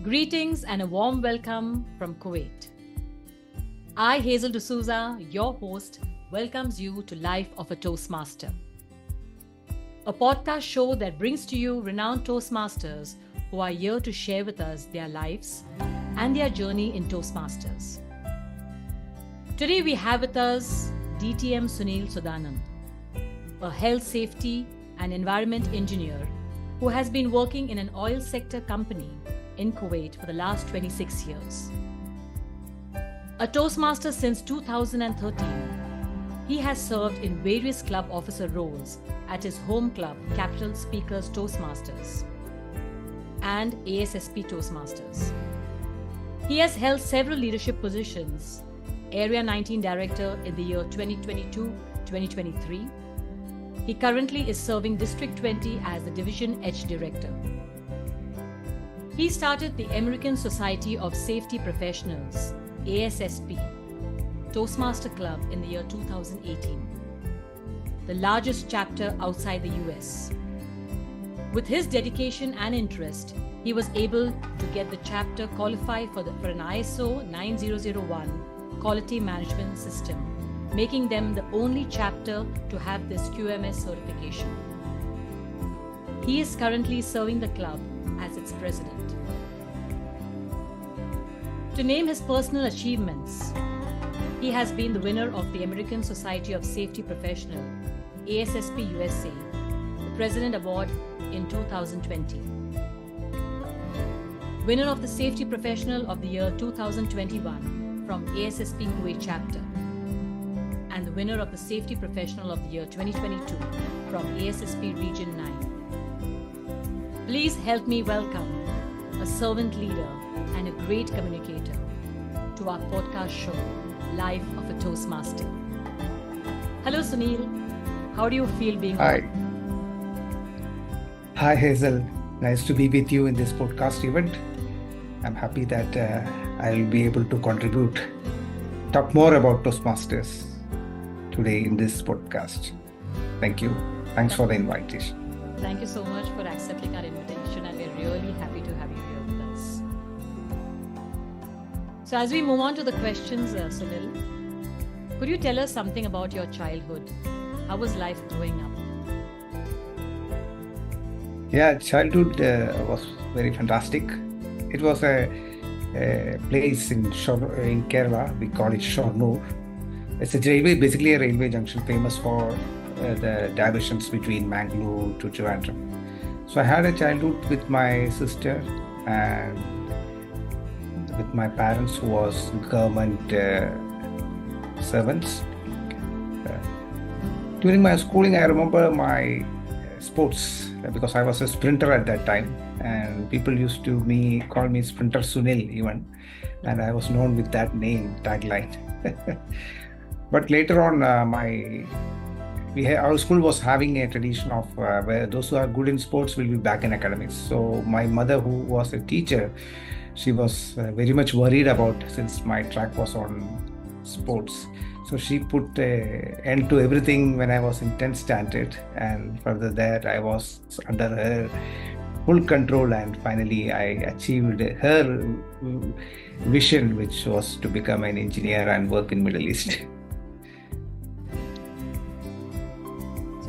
Greetings and a warm welcome from Kuwait. I, Hazel D'Souza, your host, welcomes you to Life of a Toastmaster, a podcast show that brings to you renowned Toastmasters who are here to share with us their lives and their journey in Toastmasters. Today we have with us DTM Sunil Sudanand, a health, safety and environment engineer who has been working in an oil sector company in Kuwait for the last 26 years. A Toastmaster since 2013, he has served in various club officer roles at his home club, Capital Speakers Toastmasters and ASSP Toastmasters. He has held several leadership positions, Area 19 Director in the year 2022-2023. He currently is serving District 20 as the Division H Director. He started the American Society of Safety Professionals, ASSP, Toastmaster Club in the year 2018, the largest chapter outside the US. With his dedication and interest, he was able to get the chapter qualified for an ISO 9001 quality management system, making them the only chapter to have this QMS certification. He is currently serving the club as its president. To name his personal achievements, he has been the winner of the American Society of Safety Professional, ASSP-USA, the President Award in 2020. Winner of the Safety Professional of the year 2021 from ASSP Kuwait Chapter, and the winner of the Safety Professional of the year 2022 from ASSP Region IX. Please help me welcome a servant leader and a great communicator to our podcast show, Life of a Toastmaster. Hello Sunil, how do you feel being Hi. Hi Hazel, nice to be with you in this podcast event. I'm happy that I'll be able to talk more about Toastmasters today in this podcast. Thank you. Thanks for the invitation. Thank you so much for accepting our invitation, and we're really happy to have you here with us. So as we move on to the questions, Sunil, could you tell us something about your childhood? How was life growing up? Yeah, childhood was very fantastic. It was a place in Kerala. We call it Shornur. It's basically a railway junction famous for the diversions between Mangalore to Trivandrum. So I had a childhood with my sister and with my parents who was government servants. During my schooling, I remember my sports because I was a sprinter at that time, and people used to call me Sprinter Sunil even, and I was known with that tagline. But later on, our school was having a tradition of where those who are good in sports will be back in academics. So my mother, who was a teacher, she was very much worried about, since my track was on sports. So she put an end to everything when I was in 10th standard, and further that I was under her full control, and finally I achieved her vision, which was to become an engineer and work in Middle East.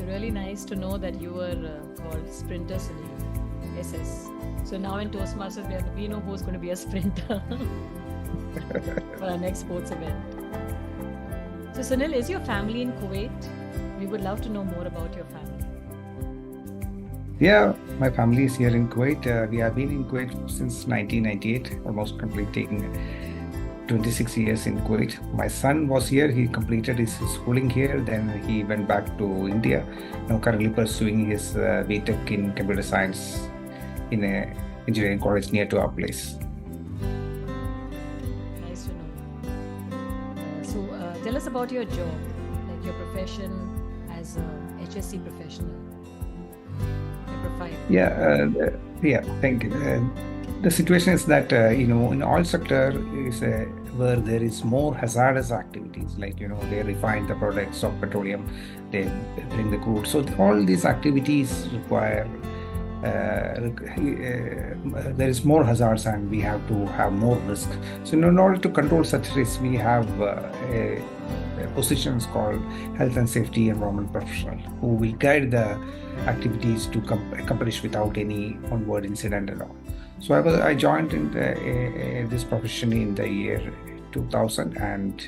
Really nice to know that you were called Sprinter Sunil, SS. So now in Toastmasters, we know who's going to be a sprinter for our next sports event. So Sunil, is your family in Kuwait? We would love to know more about your family. Yeah, my family is here in Kuwait. We have been in Kuwait since 1998, almost completing 26 years in Kuwait. My son was here. He completed his schooling here. Then he went back to India. Now currently pursuing his BTech in computer science in an engineering college near to our place. Nice to know. So tell us about your job, like your profession as a HSC professional. Your profile. Yeah, thank you. The situation is that, in oil sector is where there is more hazardous activities, like, they refine the products of petroleum, they bring the crude. So all these activities require there is more hazards and we have to have more risk. So in order to control such risks, we have positions called health and safety environment professional who will guide the activities to accomplish without any onward incident and all. So I joined in this profession in the year 2000, and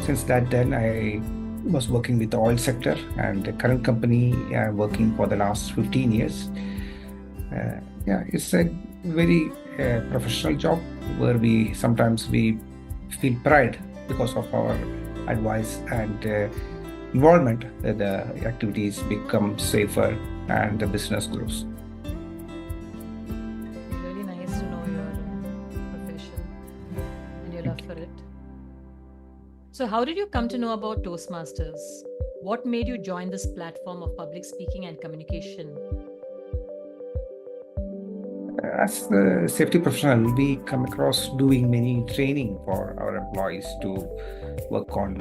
since that then I was working with the oil sector, and the current company I'm working for the last 15 years. It's a very professional job where we sometimes feel pride because of our advice and involvement. The activities become safer and the business grows. Really nice to know your profession and your love for it. So how did you come to know about Toastmasters? What made you join this platform of public speaking and communication? As a safety professional, we come across doing many training for our employees to work on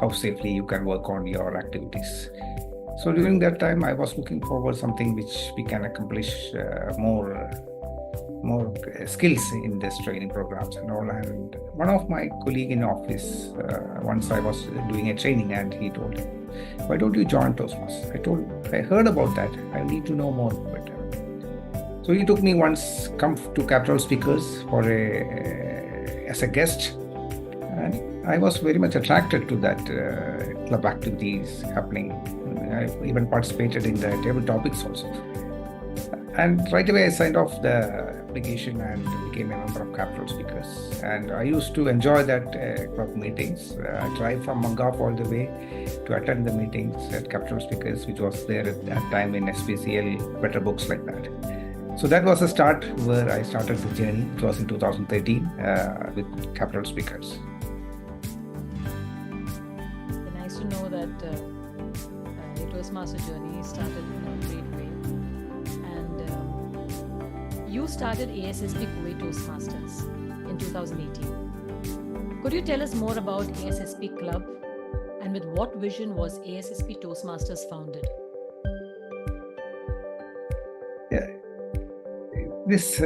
how safely you can work on your activities. So during that time, I was looking forward something which we can accomplish more skills in this training programs and all. And one of my colleague in office, once I was doing a training, and he told, "Why don't you join Toastmasters?" I heard about that. I need to know more about it. So he took me once come to Capital Speakers for as a guest, and I was very much attracted to that club activities happening. I even participated in the table topics also. And right away I signed off the application and became a member of Capital Speakers. And I used to enjoy that club meetings. I drive from Mangaf all the way to attend the meetings at Capital Speakers, which was there at that time in SPCL, better books like that. So that was the start where I started the journey. It was in 2013 with Capital Speakers. Nice to know that your Toastmaster journey started in a great way. And you started ASSP Kuwait Toastmasters in 2018. Could you tell us more about ASSP Club, and with what vision was ASSP Toastmasters founded? This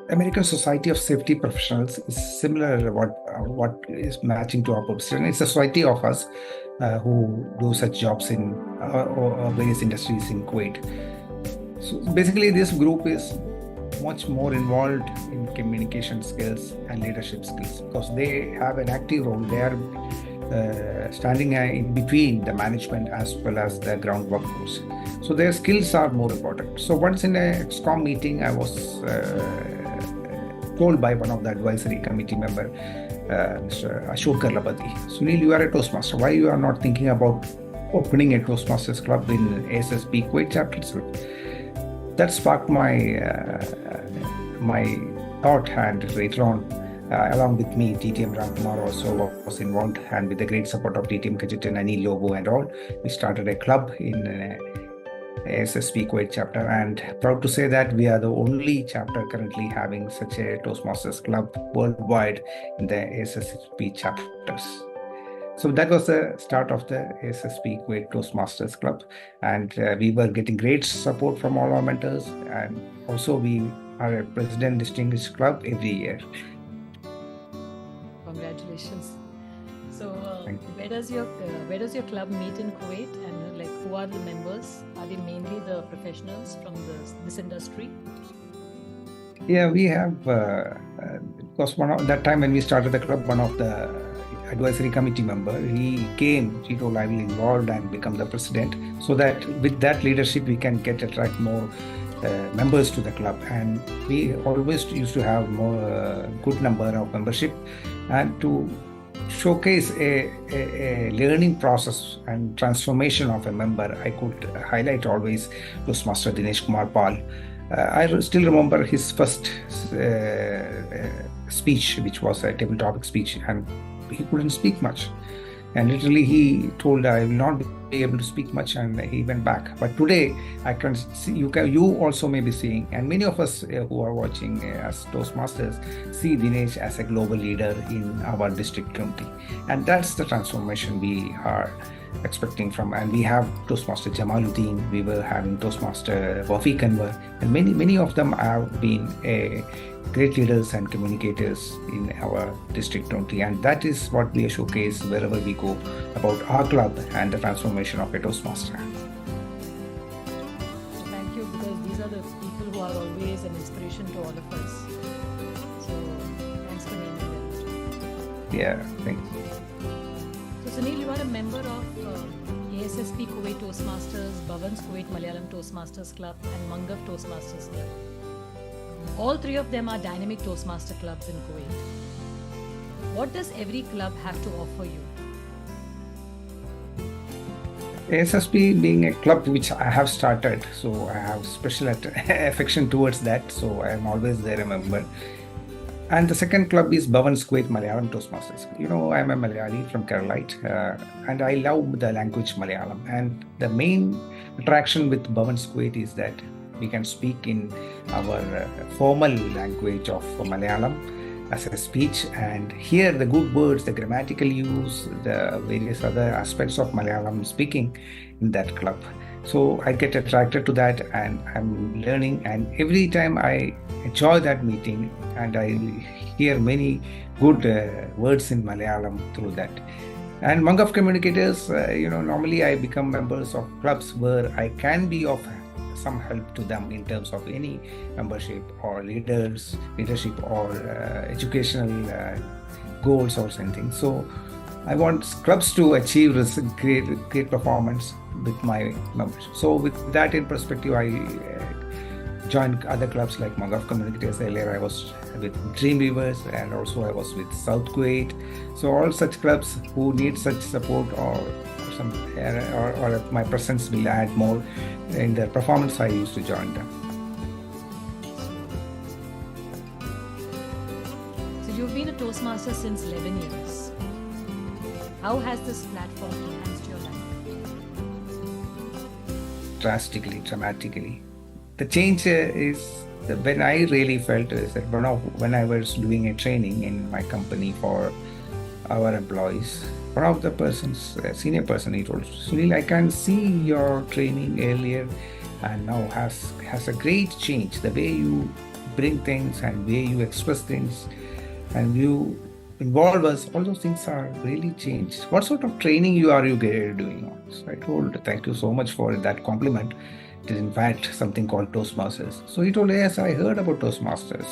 American Society of Safety Professionals is similar to what is matching to our purpose. And it's a society of us who do such jobs in various industries in Kuwait. So basically, this group is much more involved in communication skills and leadership skills because they have an active role. They are standing in between the management as well as the ground workforce. So their skills are more important. So once in a XCOM meeting, I was told by one of the advisory committee member, Mr. Ashok Garlapati, "Sunil, you are a Toastmaster. Why you are not thinking about opening a Toastmasters Club in ASSP Kuwait Chapter?" That sparked my thought, and later on, along with me, DTM Ramkumar also was involved, and with the great support of DTM Kajit and Anil Lobo and all, we started a club in ASSP Kuwait Chapter, and proud to say that we are the only chapter currently having such a Toastmasters Club worldwide in the ASSP chapters. So that was the start of the ASSP Kuwait Toastmasters Club, and we were getting great support from all our mentors, and also we are a President Distinguished Club every year. Congratulations. So where does your club meet in Kuwait, and who are the members? Are they mainly the professionals from this industry? Yeah, we have because that time when we started the club, one of the advisory committee member, he told, "I will involve and become the president, so that with that leadership we can attract more members to the club." And we always used to have more good number of membership, and to showcase a learning process and transformation of a member, I could highlight always Toastmaster Dinesh Kumar Pal. I still remember his first speech, which was a table topic speech, and he couldn't speak much. And literally he told, "I will not be able to speak much," and he went back. But today I can see, you also may be seeing, and many of us who are watching as Toastmasters see Dinesh as a global leader in our district community. And that's the transformation we are expecting from. And we have Toastmaster Jamaluddin, we were having Toastmaster Wafi Kanwar, and many of them have been great leaders and communicators in our district only. And that is what we showcase wherever we go about our club and the transformation of a Toastmaster. Thank you, because these are the people who are always an inspiration to all of us. So thanks for naming them. Yeah, thank you. So Sunil, you are a member of ASSP Kuwait Toastmasters, Bhavan's Kuwait Malayalam Toastmasters Club, and Mangaf Toastmasters Club. All three of them are dynamic Toastmaster clubs in Kuwait. What does every club have to offer you? ASSP being a club which I have started, so I have special affection towards that, so I am always there a member. And the second club is Bhavan's Kuwait Malayalam Toastmasters. You know, I'm a Malayali from Keralite, and I love the language Malayalam. And the main attraction with Bhavan's Kuwait is that we can speak in our formal language of Malayalam as a speech, and hear the good words, the grammatical use, the various other aspects of Malayalam speaking in that club. So I get attracted to that, and I'm learning, and every time I enjoy that meeting, and I hear many good words in Malayalam through that. And Mangaf communicators, normally I become members of clubs where I can be of some help to them in terms of any membership or leadership or educational goals or something. So I want clubs to achieve this great performance with my members. So with that in perspective, I joined other clubs like Mangaf Communicators. Earlier I was with Dreamweavers, and also I was with South Kuwait. So all such clubs who need such support or my presence will add more in their performance, I used to join them. So you've been a Toastmaster since 11 years. How has this platform enhanced your life? Dramatically. The change is when I really felt is that when I was doing a training in my company for our employees, one of the persons, a senior person, he told Sunil, I can see your training earlier and now has a great change. The way you bring things and way you express things and you involve us, all those things are really changed. What sort of training you doing? So I told, thank you so much for that compliment. It is in fact something called Toastmasters. So he told, yes, I heard about Toastmasters.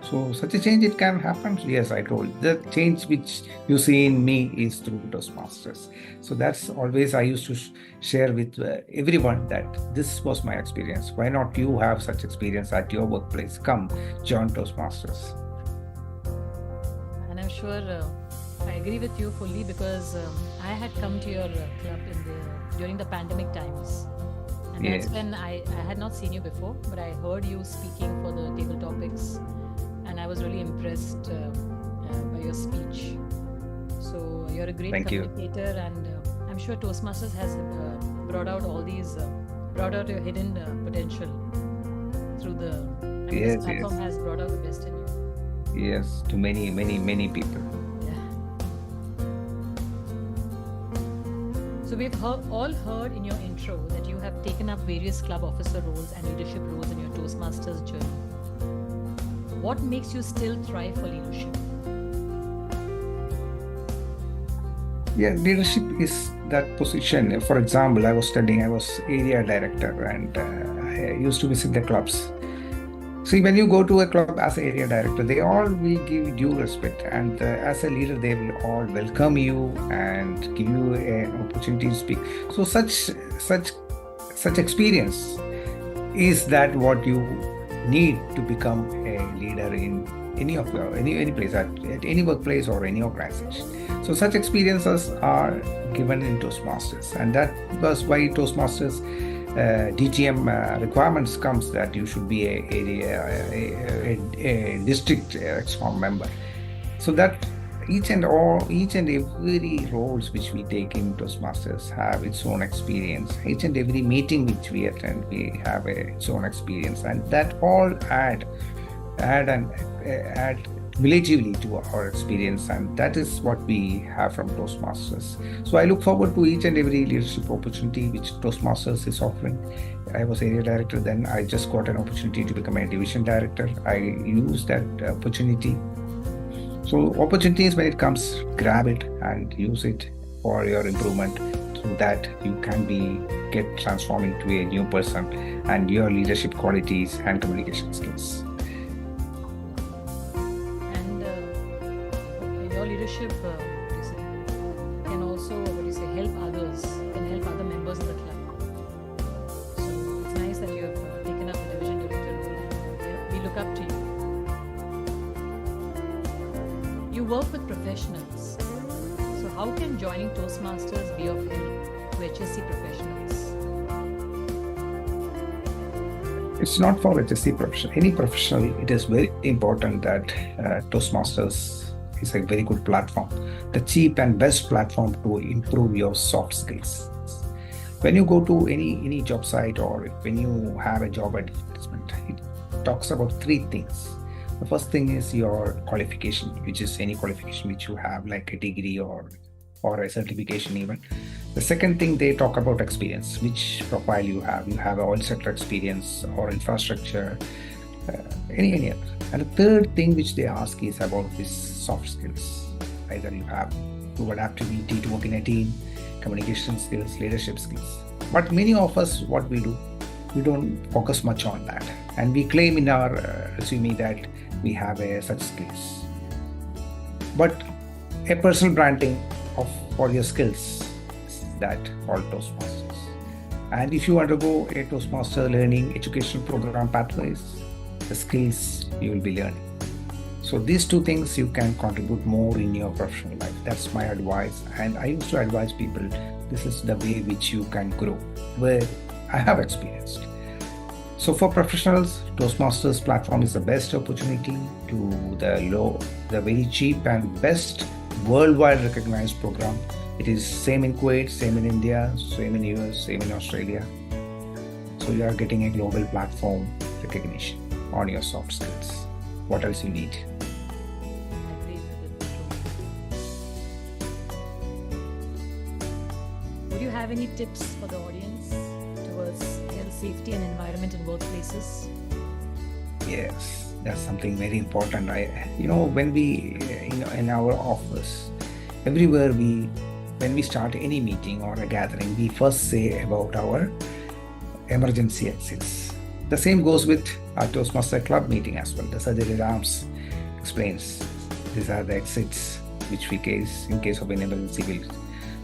So such a change, it can happen? Yes, I told. The change which you see in me is through Toastmasters. So that's always I used to share with everyone that this was my experience. Why not you have such experience at your workplace? Come, join Toastmasters. And I'm sure I agree with you fully, because I had come to your club during the pandemic times. And Yes. that's when I had not seen you before, but I heard you speaking for the table topics, and I was really impressed by your speech. So you're a great Thank you. communicator, and I'm sure Toastmasters has brought out your hidden potential through this Yes, platform yes. has brought out the best in you. Yes, to many people. Yeah. So we've all heard in your intro that you have taken up various club officer roles and leadership roles in your Toastmasters journey. What makes you still thrive for leadership? Yeah, leadership is that position. For example, I was area director, and I used to visit the clubs. See, when you go to a club as area director, they all will give due respect, and as a leader, they will all welcome you and give you an opportunity to speak. So such experience is that what you need to become a leader in any place, at any workplace or any organization. So such experiences are given in Toastmasters, and that was why Toastmasters DTM requirements comes that you should be a district EXCOM member. So that each and every roles which we take in Toastmasters have its own experience. Each and every meeting which we attend, we have its own experience, and that all add relatively to our experience, and that is what we have from Toastmasters. So I look forward to each and every leadership opportunity which Toastmasters is offering. I was area director then. I just got an opportunity to become a division director. I used that opportunity. So opportunities, when it comes, grab it and use it for your improvement, so that you can get transforming to a new person and your leadership qualities and communication skills. And your leadership, can also, help others, can help other members of the club. So it's nice that you have taken up the division director role, and we look up to you. You work with professionals. So how can joining Toastmasters be of help to HSC professionals? It's not for HSC professional. Any professional, it is very important that Toastmasters is a very good platform, the cheap and best platform to improve your soft skills. When you go to any job site, or when you have a job advertisement, it talks about three things. The first thing is your qualification, which is any qualification which you have, like a degree or a certification even. The second thing, they talk about experience, which profile you have. You have all sector experience or infrastructure, any other. And the third thing which they ask is about these soft skills. Either you have good adaptability to work in a team, communication skills, leadership skills. But many of us, what we do, we don't focus much on that. And we claim in our resume that we have such skills. But a personal branding for your skills is that called Toastmasters. And if you undergo a Toastmaster learning education program pathways, the skills you will be learning. So these two things you can contribute more in your professional life. That's my advice. And I used to advise people, this is the way which you can grow, where I have experienced. So for professionals, Toastmasters platform is the best opportunity to the very cheap and best worldwide recognized program. It is same in Kuwait, same in India, same in US, same in Australia. So you are getting a global platform recognition on your soft skills. What else you need? I agree with it. Would you have any tips for the audience towards health, safety, and environment in workplaces? Yes, that's something very important. When we, in our office, everywhere when we start any meeting or a gathering, we first say about our emergency exits. The same goes with our Toastmaster Club meeting as well. The surgery alarms explains these are the exits which we case in case of an emergency.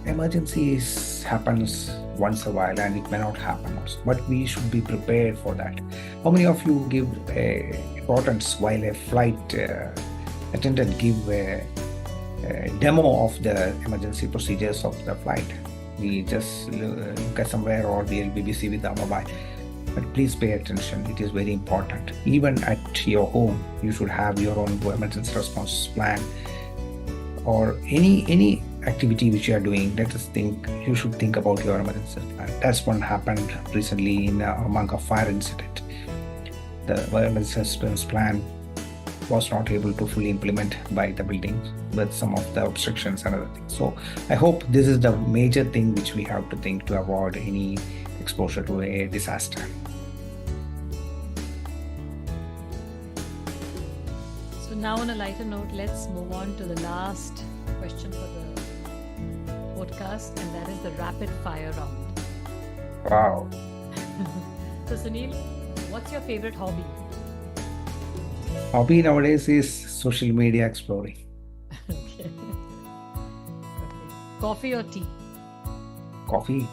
Emergencies happens once a while and it may not happen also, but we should be prepared for that. How many of you give importance while a flight attendant give a demo of the emergency procedures of the flight? We just look at somewhere, or we'll be busy with our mobile. But please pay attention, it is very important. Even at your home, you should have your own emergency response plan, or any activity which you are doing. You should think about your emergency plan. That's what happened recently in among a fire incident. The emergency response plan was not able to fully implement by the building with some of the obstructions and other things. So I hope this is the major thing which we have to think to avoid any exposure to a disaster. So now, on a lighter note, let's move on to the last question for the podcast, and that is the rapid fire round. Wow. So Sunil, what's your favorite hobby? Hobby nowadays is social media exploring. Okay. Coffee or tea? Coffee.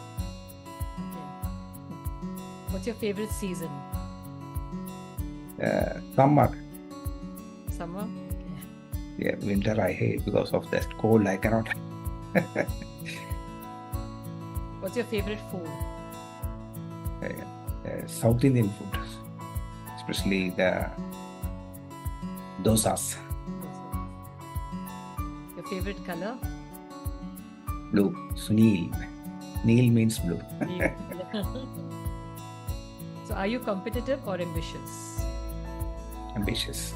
Okay. What's your favorite season? Summer. Summer? Okay. Yeah, winter I hate because of that cold. I cannot. What's your favorite food? South Indian food, especially the dosas. Your favorite color? Blue. Sunil. Neil means blue. So are you competitive or ambitious? Ambitious.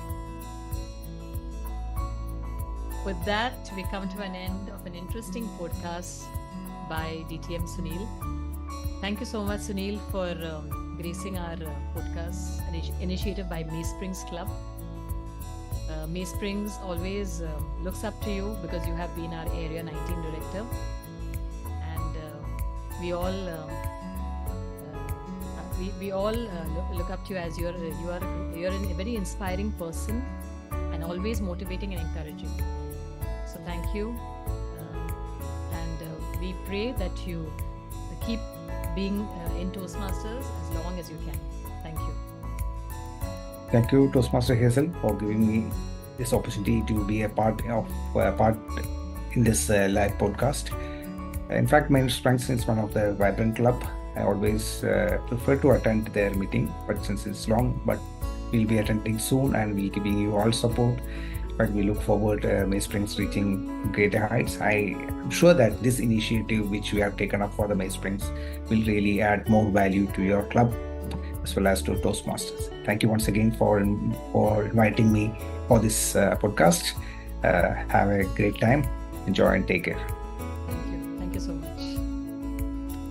With that, we come to an end of an interesting podcast by DTM Sunil. Thank you so much, Sunil, for gracing our podcast initiative by May Springs Club. May Springs always looks up to you because you have been our Area 19 director, and we all look up to you as you're a very inspiring person and always motivating and encouraging. So thank you, and we pray that you keep being in Toastmasters as long as you can. Thank you. Thank you, Toastmaster Hazel, for giving me this opportunity to be a part in this live podcast. In fact, Main Springs is one of the vibrant club. I always prefer to attend their meeting, but since it's long, but we'll be attending soon and we'll giving you all support. But we look forward May Springs reaching greater heights. I am sure that this initiative which we have taken up for the May Springs will really add more value to your club as well as to Toastmasters. Thank you once again for inviting me for this podcast. Have a great time. Enjoy and take care.